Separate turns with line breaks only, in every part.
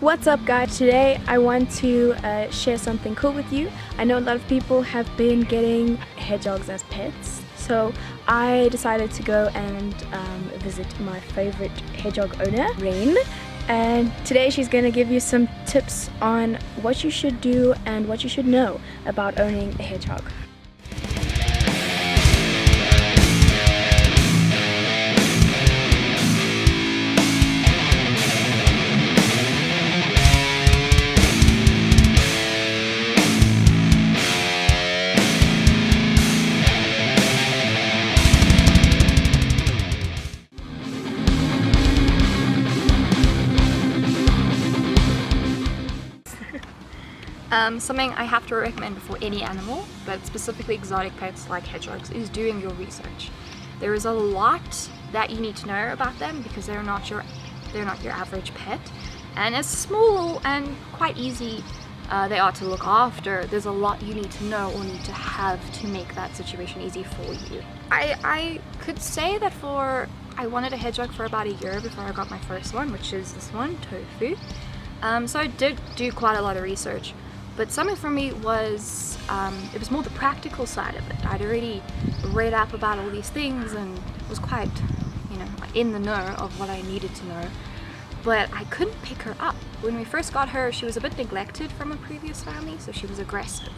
What's up guys? Today I want to share something cool with you. I know a lot of people have been getting hedgehogs as pets, so I decided to go and visit my favorite hedgehog owner, Rain, and today she's going to give you some tips on what you should do and what you should know about owning a hedgehog.
Something I have to recommend for any animal, but specifically exotic pets like hedgehogs, is doing your research. There is a lot that you need to know about them because they're not your average pet, and as small and quite easy they are to look after, there's a lot you need to know or need to have to make that situation easy for you. I could say that I wanted a hedgehog for about a year before I got my first one, which is this one, Tofu. So I did do quite a lot of research, but something for me was, it was more the practical side of it. I'd already read up about all these things and was quite, in the know of what I needed to know, but I couldn't pick her up. When we first got her, she was a bit neglected from a previous family, so she was aggressive.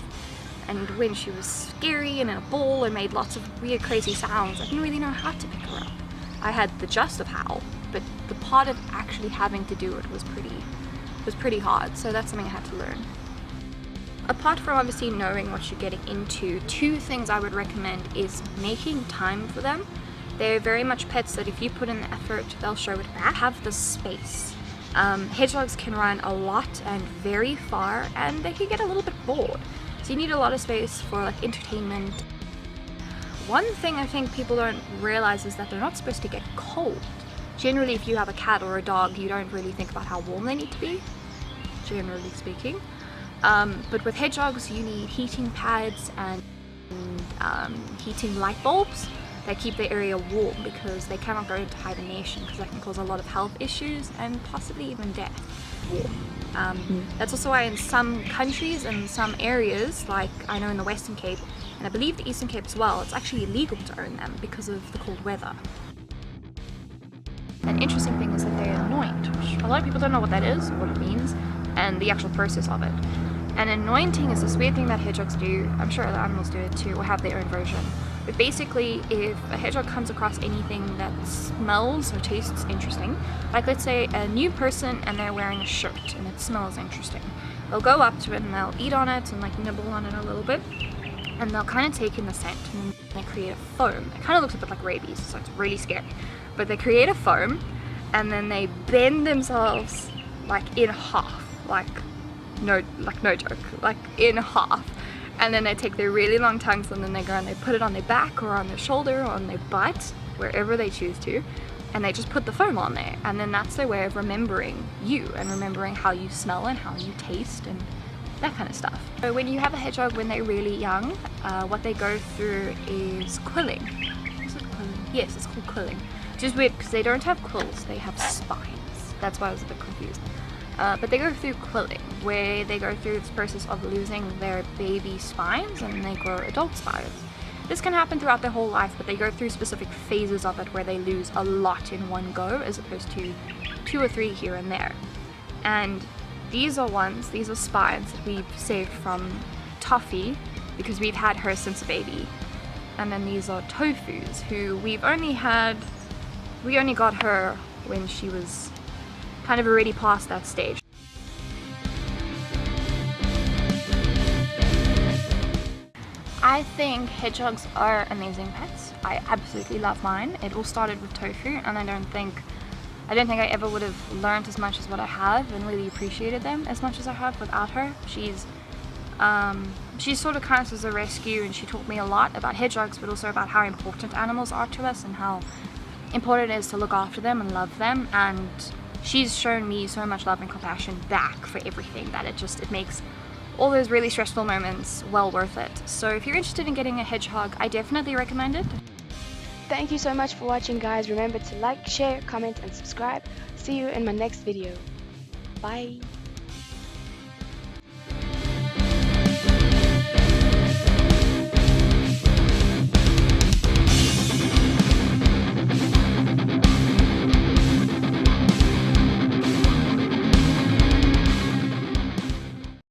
And when she was scary and in a ball and made lots of weird crazy sounds, I didn't really know how to pick her up. I had the gist of how, but the part of actually having to do it was pretty hard, so that's something I had to learn. Apart from obviously knowing what you're getting into, two things I would recommend is making time for them. They're very much pets that if you put in the effort, they'll show it back. Have the space. Hedgehogs can run a lot and very far, and they can get a little bit bored. So you need a lot of space for like entertainment. One thing I think people don't realize is that they're not supposed to get cold. Generally, if you have a cat or a dog, you don't really think about how warm they need to be, generally speaking. But with hedgehogs, you need heating pads and heating light bulbs that keep the area warm, because they cannot go into hibernation because that can cause a lot of health issues and possibly even death. That's also why in some countries and some areas, like I know in the Western Cape, and I believe the Eastern Cape as well, it's actually illegal to own them because of the cold weather. An interesting thing is that they're anoint, which a lot of people don't know what that is, or what it means, and the actual process of it. And anointing is this weird thing that hedgehogs do. I'm sure other animals do it too, or have their own version. But basically, if a hedgehog comes across anything that smells or tastes interesting, like let's say a new person and they're wearing a shirt and it smells interesting, they'll go up to it and they'll eat on it and like nibble on it a little bit, and they'll kind of take in the scent and they create a foam. It kind of looks a bit like rabies, so it's really scary. But they create a foam and then they bend themselves like in half, like no joke, like in half, and then they take their really long tongues and then they go and they put it on their back or on their shoulder or on their butt, wherever they choose to, and they just put the foam on there, and then that's their way of remembering you and remembering how you smell and how you taste and that kind of stuff. So when you have a hedgehog when they're really young, what they go through is quilling. Is it quilling? Yes, it's called quilling, which is weird because they don't have quills, they have spines. That's why I was a bit confused. But they go through quilling, where they go through this process of losing their baby spines and they grow adult spines. This can happen throughout their whole life, but they go through specific phases of it where they lose a lot in one go as opposed to 2 or 3 here and there. And these are spines that we've saved from Toffee because we've had her since a baby. And then these are Tofus, who we only got her when she was kind of already past that stage. I think hedgehogs are amazing pets. I absolutely love mine. It all started with Tofu, and I don't think I ever would have learned as much as what I have and really appreciated them as much as I have without her. She's sort of kind of as a rescue, and she taught me a lot about hedgehogs, but also about how important animals are to us and how important it is to look after them and love them. And she's shown me so much love and compassion back for everything that it makes all those really stressful moments well worth it. So if you're interested in getting a hedgehog, I definitely recommend it.
Thank you so much for watching guys. Remember to like, share, comment and subscribe. See you in my next video.
Bye!